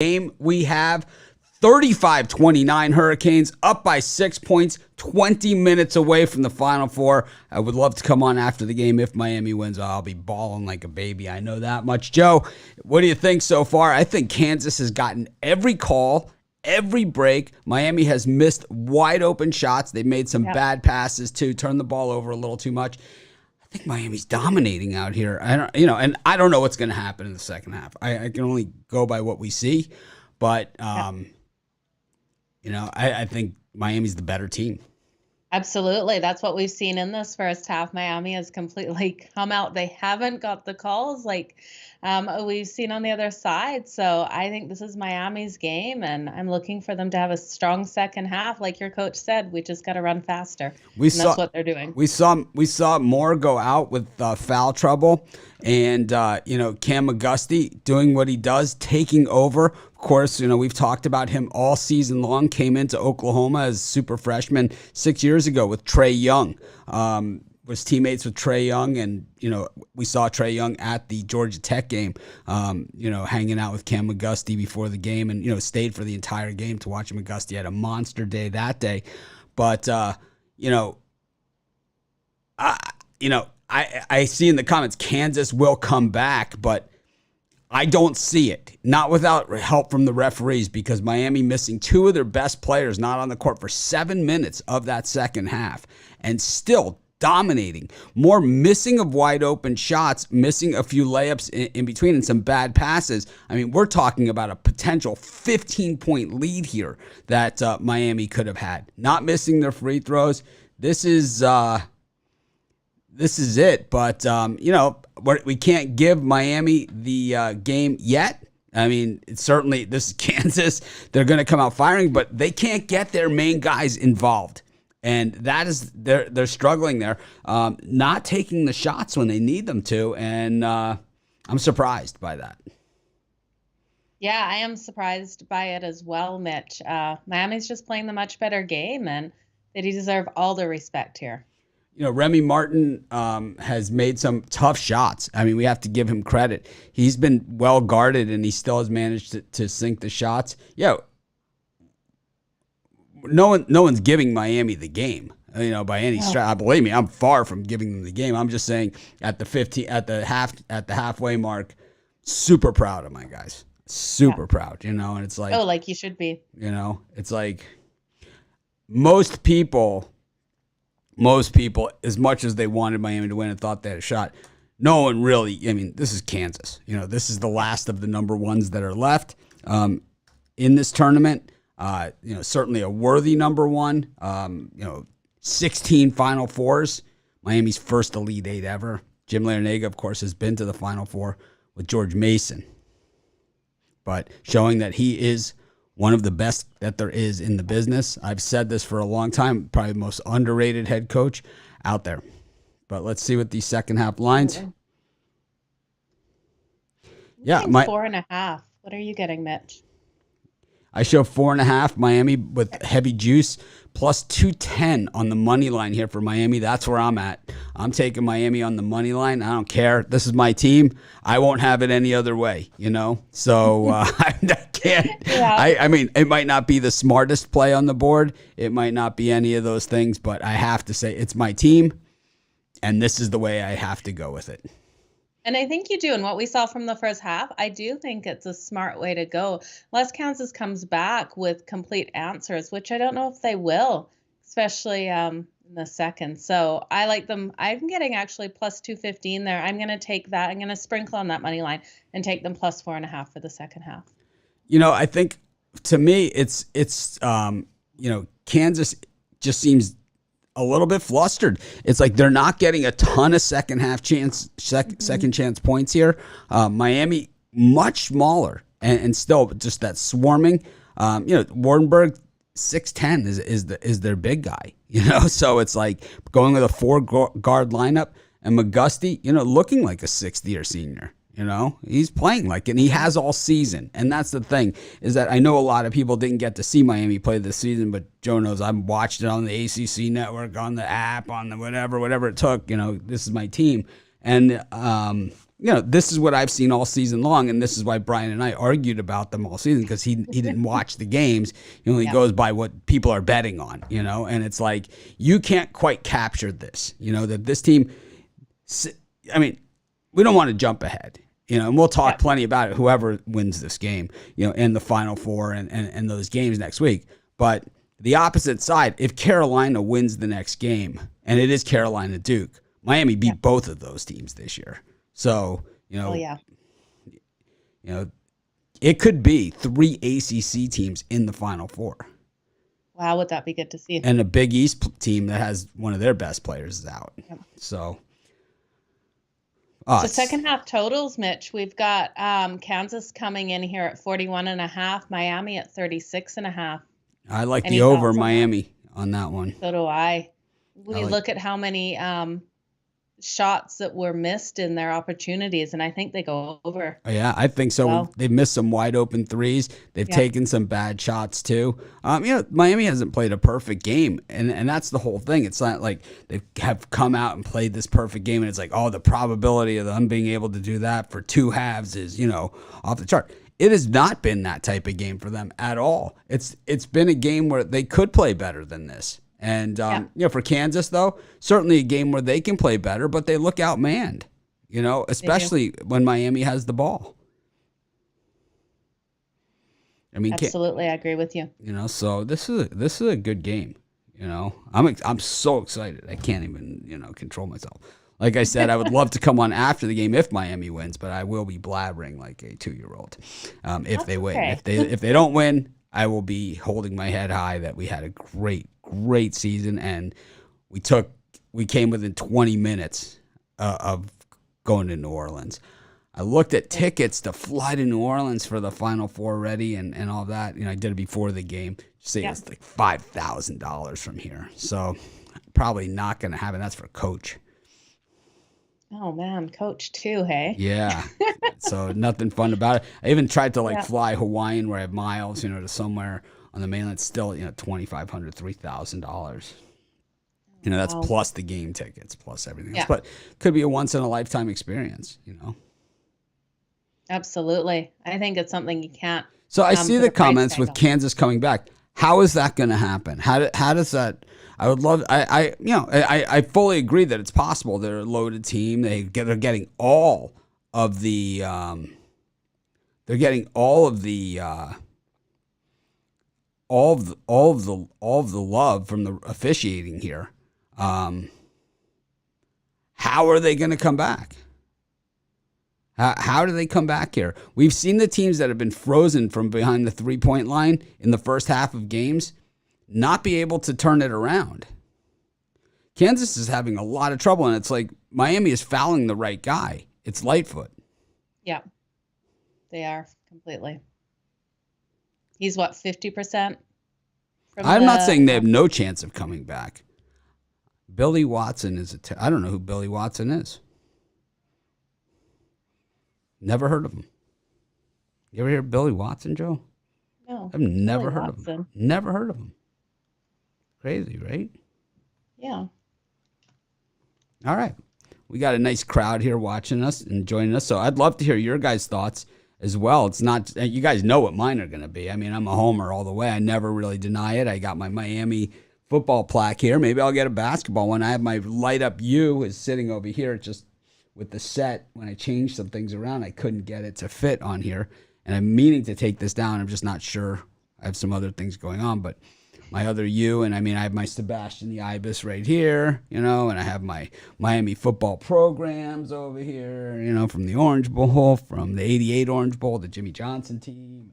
game we have. 35-29 Hurricanes up by 6 points, 20 minutes away from the Final Four. I would love to come on after the game if Miami wins. I'll be bawling like a baby. I know that much. Joe, what do you think so far? I think Kansas has gotten every call, every break. Miami has missed wide open shots. They've made some bad passes too, turned the ball over a little too much. I think Miami's dominating out here. And I don't know what's going to happen in the second half. I can only go by what we see, but I think Miami's the better team. Absolutely. That's what we've seen in this first half. Miami has completely come out. They haven't got the calls like we've seen on the other side. So I think this is Miami's game, and I'm looking for them to have a strong second half. Like your coach said, we just got to run faster. That's what they're doing. We saw Moore go out with foul trouble, and Cam McGusty doing what he does, taking over. Of course, we've talked about him all season long. Came into Oklahoma as super freshman 6 years ago with Trae Young. Was teammates with Trae Young, and we saw Trae Young at the Georgia Tech game. Hanging out with Cam McGusty before the game, and stayed for the entire game to watch McGusty. Had a monster day that day, but I see in the comments Kansas will come back, but I don't see it. Not without help from the referees, because Miami missing two of their best players not on the court for 7 minutes of that second half, and still dominating. More missing of wide open shots, missing a few layups in between, and some bad passes. I mean, we're talking about a potential 15-point lead here that Miami could have had. Not missing their free throws. This is it. But, we can't give Miami the game yet. I mean, this is Kansas. They're going to come out firing, but they can't get their main guys involved. And that is, they're struggling there, not taking the shots when they need them to. And I'm surprised by that. Yeah, I am surprised by it as well, Mitch. Miami's just playing the much better game, and they deserve all the respect here. Remy Martin has made some tough shots. I mean, we have to give him credit. He's been well guarded, and he still has managed to sink the shots. No one's giving Miami the game, by any stretch. Believe me, I'm far from giving them the game. I'm just saying at the halfway mark, super proud of my guys. Super proud, and it's like, like you should be. It's like most people, as much as they wanted Miami to win and thought they had a shot, no one really. This is Kansas. This is the last of the number ones that are left in this tournament. Certainly a worthy number one. 16 Final Fours. Miami's first Elite Eight ever. Jim Larinaga, of course, has been to the Final Four with George Mason, but showing that he is one of the best that there is in the business. I've said this for a long time, probably the most underrated head coach out there. But let's see what these second half lines. Yeah, 4.5. What are you getting, Mitch? I show 4.5 Miami with heavy juice, plus 210 on the money line here for Miami. That's where I'm at. I'm taking Miami on the money line. I don't care. This is my team. I won't have it any other way, So I can't. Yeah. I mean, it might not be the smartest play on the board. It might not be any of those things, but I have to say it's my team, and this is the way I have to go with it. And I think you do. And what we saw from the first half, I do think it's a smart way to go. Unless Kansas comes back with complete answers, which I don't know if they will, especially in the second. So I like them. I'm getting actually plus 215 there. I'm going to take that. I'm going to sprinkle on that money line and take them plus 4.5 for the second half. I think to me, it's Kansas just seems a little bit flustered. It's like they're not getting a ton of second chance points here. Miami much smaller and still just that swarming. Wardenberg 6'10" is their big guy. So it's like going with a 4-guard lineup, and McGusty looking like a sixth-year senior. He's playing like it, and he has all season. And that's the thing, is that I know a lot of people didn't get to see Miami play this season, but Joe knows I've watched it on the ACC network, on the app, on the whatever it took. This is my team. And this is what I've seen all season long, and this is why Brian and I argued about them all season, because he didn't watch the games. He only goes by what people are betting on, and it's like, you can't quite capture this, that this team, I mean, we don't want to jump ahead, and we'll talk plenty about it, whoever wins this game, in the Final Four and those games next week. But the opposite side, if Carolina wins the next game, and it is Carolina Duke, Miami beat both of those teams this year. So, it could be 3 ACC teams in the Final Four. Wow, would that be good to see? And a Big East team that has one of their best players is out. Yep. So, so second half totals, Mitch, we've got Kansas coming in here at 41.5, Miami at 36.5. I like the over Miami on that one. So do I. We look at how many shots that were missed in their opportunities, and I think they go over. Yeah, I think so. Well, they've missed some wide open threes. They've taken some bad shots too. Miami hasn't played a perfect game, and that's the whole thing. It's not like they have come out and played this perfect game, and it's like, the probability of them being able to do that for 2 halves is, off the chart. It has not been that type of game for them at all. It's been a game where they could play better than this. And, for Kansas, though, certainly a game where they can play better, but they look outmanned, especially when Miami has the ball. I mean, absolutely, I agree with you. So this is a good game. I'm so excited. I can't even, control myself. Like I said, I would love to come on after the game if Miami wins, but I will be blabbering like a 2-year-old if they win. Okay. If they don't win, I will be holding my head high that we had a great season, and we came within 20 minutes of going to New Orleans. I looked at tickets to fly to New Orleans for the Final Four already and all that. I did it before the game. Say it's like $5,000 from here. So probably not going to happen. That's for Coach. Oh man, Coach too, hey? Yeah. So nothing fun about it. I even tried to fly Hawaiian where I have miles, to somewhere on the mainland. Still, $2,500, $3,000. That's plus the game tickets, plus everything else. But could be a once in a lifetime experience, Absolutely. I think it's something you can't. So I see the comments with Kansas coming back. How is that going to happen? How does that? I would love. I fully agree that it's possible. They're a loaded team. They're getting all of the. They're getting all of the love from the officiating here. How are they going to come back? How do they come back here? We've seen the teams that have been frozen from behind the 3-point line in the first half of games not be able to turn it around. Kansas is having a lot of trouble, and it's like Miami is fouling the right guy. It's Lightfoot. Yeah, they are completely. He's 50%? I'm not saying they have no chance of coming back. Billy Watson is I don't know who Billy Watson is. Never heard of him. You ever hear of Billy Watson, Joe? No. I've never heard of him. Never heard of him. Crazy, right? Yeah. All right. We got a nice crowd here watching us and joining us. So I'd love to hear your guys' thoughts as well. It's not, you guys know what mine are going to be. I mean, I'm a homer all the way. I never really deny it. I got my Miami football plaque here. Maybe I'll get a basketball one. I have my light up U is sitting over here. It just, with the set, when I changed some things around, I couldn't get it to fit on here. And I'm meaning to take this down. I'm just not sure. I have some other things going on, but my other U, and I mean, I have my Sebastian the Ibis right here, and I have my Miami football programs over here, from the Orange Bowl, from the 88 Orange Bowl, the Jimmy Johnson team.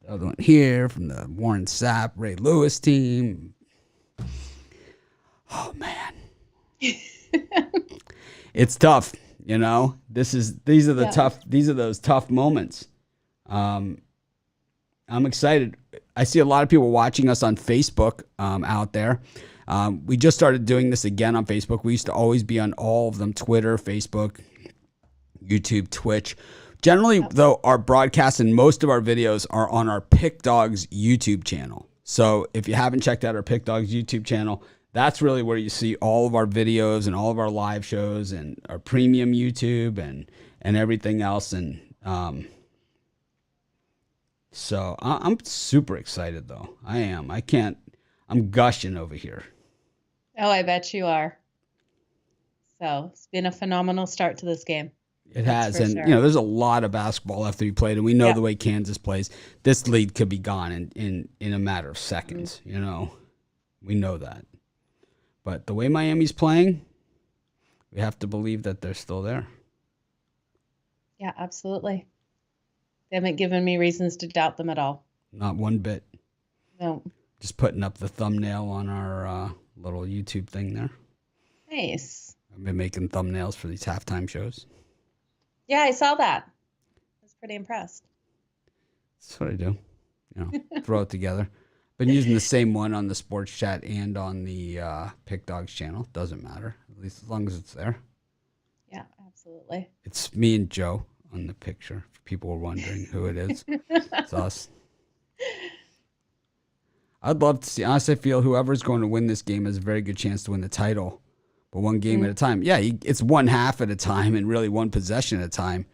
The other one here from the Warren Sapp, Ray Lewis team. Oh, man. It's tough. These are those tough moments. I'm excited. I see a lot of people watching us on Facebook out there. We just started doing this again on Facebook. We used to always be on all of them: Twitter, Facebook, YouTube, Twitch. Generally, though, our broadcasts and most of our videos are on our Pick Dogs YouTube channel. So if you haven't checked out our Pick Dogs YouTube channel, that's really where you see all of our videos and all of our live shows and our premium YouTube and and everything else. And so I'm super excited, though. I am. I'm gushing over here. Oh, I bet you are. So it's been a phenomenal start to this game. It That's has. for And, sure. there's a lot of basketball left to be played. And we know Yep. the way Kansas plays. This lead could be gone in a matter of seconds. We know that. But the way Miami's playing, we have to believe that they're still there. Yeah, absolutely. They haven't given me reasons to doubt them at all. Not one bit. No. Just putting up the thumbnail on our little YouTube thing there. Nice. I've been making thumbnails for these halftime shows. Yeah, I saw that. I was pretty impressed. That's what I do. Throw it together. Been using the same one on the sports chat and on the Pick Dogs channel. Doesn't matter, at least as long as it's there. Yeah, absolutely. It's me and Joe on the picture. If people were wondering who it is, it's us. I'd love to see. Honestly, I feel whoever's going to win this game has a very good chance to win the title. But one game at a time. Yeah, it's one half at a time and really one possession at a time.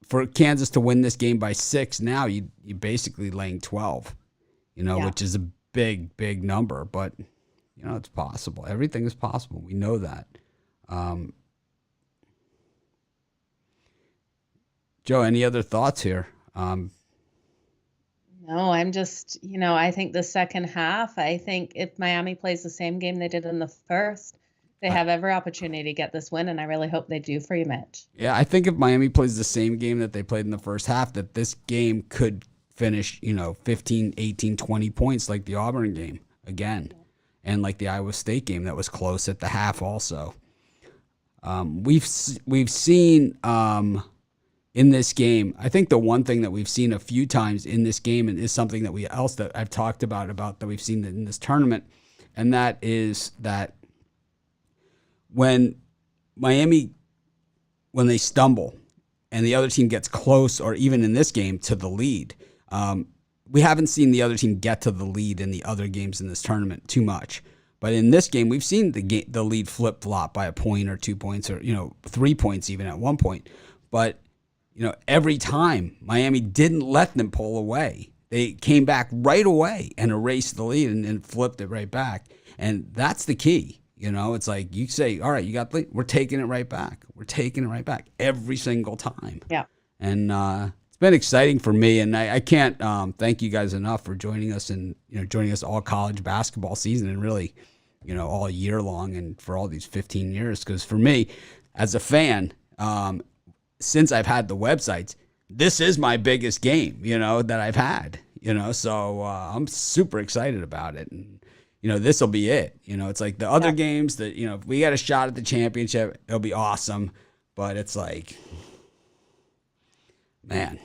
For Kansas to win this game by 6 now, you're basically laying 12, which is a big, big number. But, it's possible. Everything is possible. We know that. Joe, any other thoughts here? No, I'm just, I think the second half, I think if Miami plays the same game they did in the first, they have every opportunity to get this win, and I really hope they do for you, Mitch. Yeah, I think if Miami plays the same game that they played in the first half, that this game could finish, 15, 18, 20 points like the Auburn game again, and like the Iowa State game that was close at the half also. We've seen in this game, I think the one thing that we've seen a few times in this game, and is something that I've talked about that we've seen in this tournament, and that is that when Miami, when they stumble and the other team gets close, or even in this game to the lead, we haven't seen the other team get to the lead in the other games in this tournament too much. But in this game, we've seen the lead flip-flop by a point or 2 points or 3 points even at one point. But every time Miami didn't let them pull away. They came back right away and erased the lead and flipped it right back. And that's the key. It's like you say, all right, you got the lead. We're taking it right back. We're taking it right back every single time. Yeah. And it's been exciting for me. And I can't thank you guys enough for joining us and joining us all college basketball season and really, all year long and for all these 15 years. Because for me, as a fan, since I've had the websites, this is my biggest game, that I've had, so I'm super excited about it. And, this will be it. It's like the other games that, if we got a shot at the championship, it'll be awesome. But it's like, man.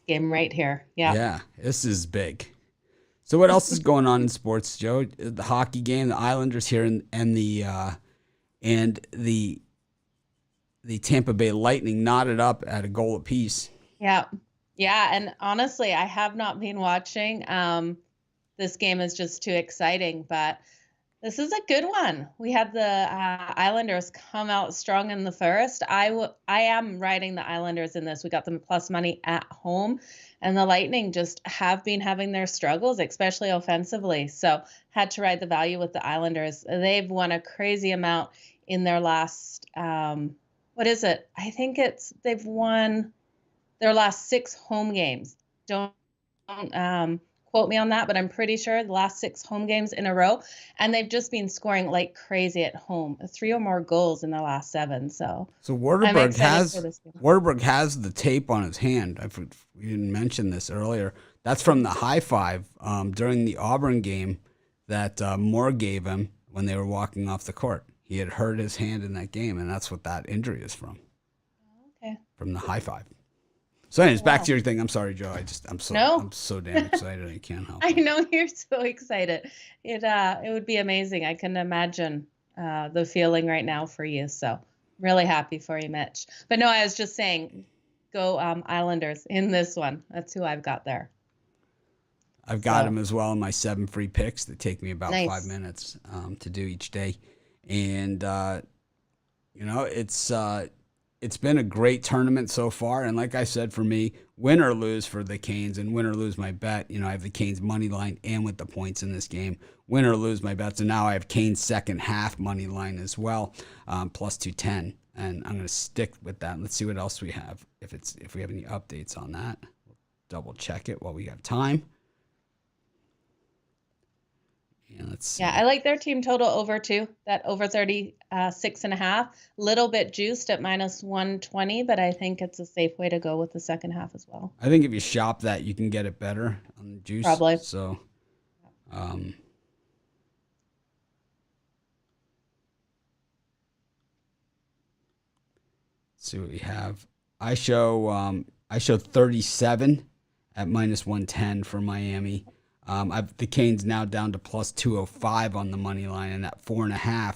Game right here. Yeah. Yeah, this is big. So what else is going on in sports, Joe? The hockey game, the Islanders here, and the Tampa Bay Lightning knotted up at a goal apiece. Yeah. Yeah. And honestly, I have not been watching. This game is just too exciting, but this is a good one. We had the Islanders come out strong in the first. I am riding the Islanders in this. We got them plus money at home, and the Lightning just have been having their struggles, especially offensively. So had to ride the value with the Islanders. They've won a crazy amount in their last, what is it? I think they've won their last 6 home games. Don't quote me on that, but I'm pretty sure the last 6 home games in a row. And they've just been scoring like crazy at home, 3 or more goals in the last 7. So Waterberg has the tape on his hand. We didn't mention this earlier. That's from the high five during the Auburn game that Moore gave him when they were walking off the court. He had hurt his hand in that game, and that's what that injury is from. Okay. From the high five. So anyways, back to your thing. I'm sorry, Joe. I'm so damn excited. I can't help it. I know you're so excited. It would be amazing. I can imagine the feeling right now for you. So I'm really happy for you, Mitch. But no, I was just saying, go Islanders in this one. That's who I've got there. I've got him as well in my 7 free picks that take me about Nice. 5 minutes to do each day. And It's been a great tournament so far, and like I said, for me, win or lose for the Canes, and win or lose my bet. I have the Canes money line and with the points in this game. Win or lose my bets, and now I have Canes second half money line as well, plus 210, and I'm going to stick with that. Let's see what else we have. If we have any updates on that, we'll double check it while we have time. And let's see. Yeah, I like their team total over too. That over 36.5. Little bit juiced at minus 120, but I think it's a safe way to go with the second half as well. I think if you shop that, you can get it better on the juice. Probably. So, let's see what we have. I show 37 at minus 110 for Miami. I've the Canes now down to plus 205 on the money line, and that 4.5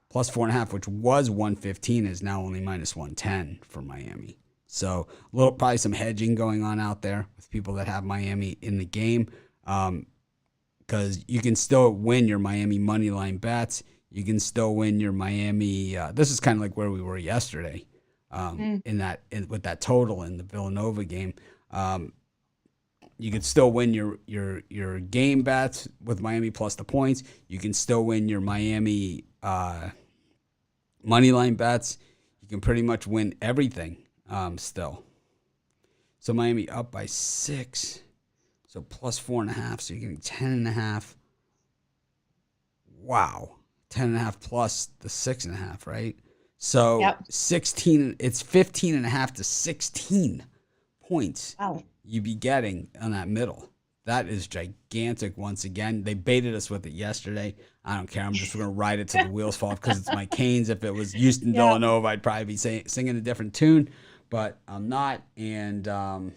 plus 4.5, which was 115, is now only minus 110 for Miami. So probably some hedging going on out there with people that have Miami in the game, because you can still win your Miami money line bets. You can still win your Miami. This is kind of like where we were yesterday, with that total in the Villanova game. You can still win your game bets with Miami plus the points. You can still win your Miami money line bets. You can pretty much win everything still. So Miami up by 6. So plus 4.5. So you're getting 10.5. Wow. 10.5 plus the 6.5, right? So yep. 16. It's 15.5 to 16 points. Wow. You be getting on that middle. That is gigantic once again. They baited us with it yesterday. I don't care. I'm just going to ride it till the wheels fall because it's my Canes. If it was Houston Villanova, I'd probably be singing a different tune, but I'm not. And, I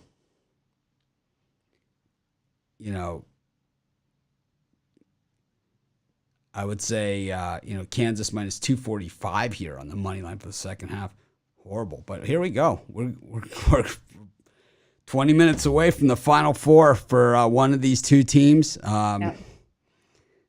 would say, Kansas minus 245 here on the money line for the second half. Horrible. But here we go. We're 20 minutes away from the Final Four for one of these two teams.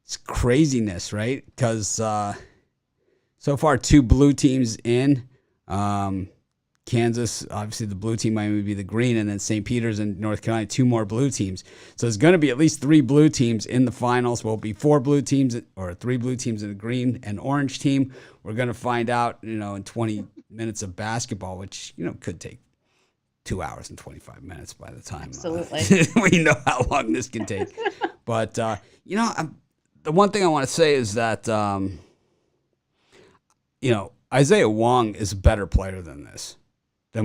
It's craziness, right? Because so far, two blue teams in. Kansas, obviously the blue team, Miami would be the green, and then St. Peter's and North Carolina, two more blue teams. So there's going to be at least 3 blue teams in the finals. Will be 4 blue teams or 3 blue teams and a green and orange team. We're going to find out, in 20 minutes of basketball, which, could take 2 hours and 25 minutes by the time we know how long this can take. But, the one thing I want to say is that, Isaiah Wong is a better player than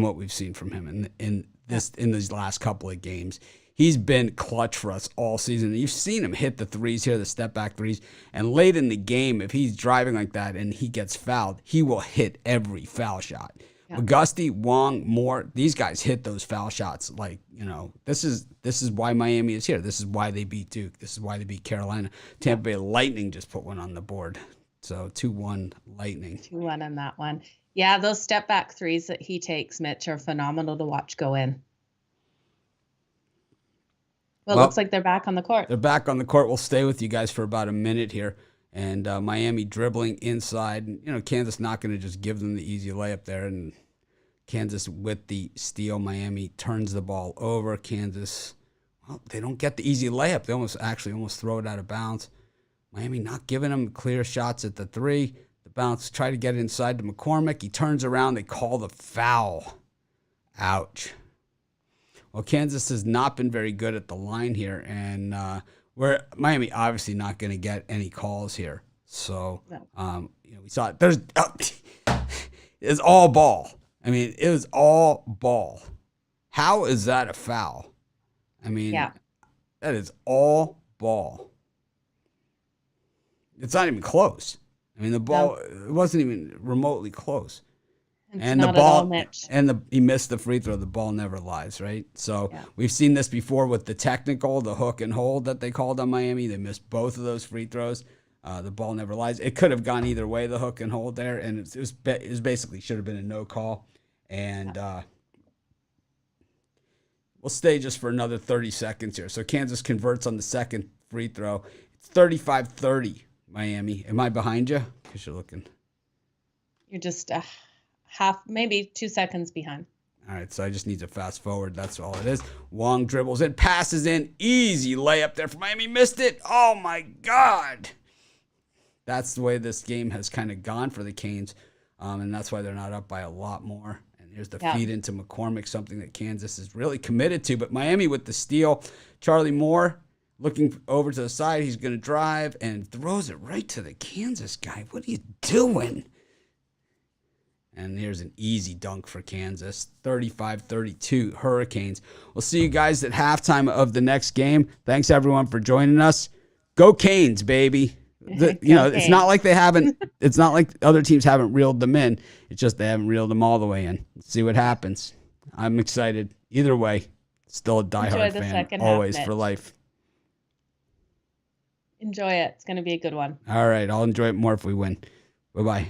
what we've seen from him in these last couple of games. He's been clutch for us all season. You've seen him hit the threes here, the step back threes. And late in the game, if he's driving like that and he gets fouled, he will hit every foul shot. Auguste, Wong, Moore, these guys hit those foul shots. Like, this is why Miami is here. This is why they beat Duke. This is why they beat Carolina. Tampa Bay Lightning just put one on the board. So 2-1 Lightning. 2-1 on that one. Yeah, those step back threes that he takes, Mitch, are phenomenal to watch go in. Well, it looks like they're back on the court. They're back on the court. We'll stay with you guys for about a minute here. And Miami dribbling inside. Kansas not going to just give them the easy layup there. And Kansas with the steal. Miami turns the ball over. Kansas, they don't get the easy layup. They almost throw it out of bounds. Miami not giving them clear shots at the 3. The bounce, try to get it inside to McCormick. He turns around. They call the foul. Ouch. Well, Kansas has not been very good at the line here, and Miami obviously not going to get any calls here. So, we saw it. It's all ball. I mean, it was all ball. How is that a foul? I mean, that is all ball. It's not even close. I mean, the ball it wasn't even remotely close. And the ball, Mitch. He missed the free throw. The ball never lies, right? So we've seen this before with the technical, the hook and hold that they called on Miami. They missed both of those free throws. The ball never lies. It could have gone either way, the hook and hold there, and it was basically should have been a no call. And we'll stay just for another 30 seconds here. So Kansas converts on the second free throw. It's 35-30, Miami. Am I behind you? Because you're looking. You're just a half, maybe 2 seconds behind. All right, so I just need to fast forward. That's all it is. Wong dribbles in, passes in, easy layup there for Miami. Missed it. Oh my God. That's the way this game has kind of gone for the Canes, and that's why they're not up by a lot more. And here's the feed into McCormick, something that Kansas is really committed to. But Miami with the steal. Charlie Moore looking over to the side. He's going to drive and throws it right to the Kansas guy. What are you doing? And here's an easy dunk for Kansas, 35-32 Hurricanes. We'll see you guys at halftime of the next game. Thanks, everyone, for joining us. Go Canes, baby. It's not like they haven't. It's not like other teams haven't reeled them in. It's just they haven't reeled them all the way in. Let's see what happens. I'm excited. Either way, still a diehard fan, always for life. Enjoy it. It's going to be a good one. All right, I'll enjoy it more if we win. Bye-bye.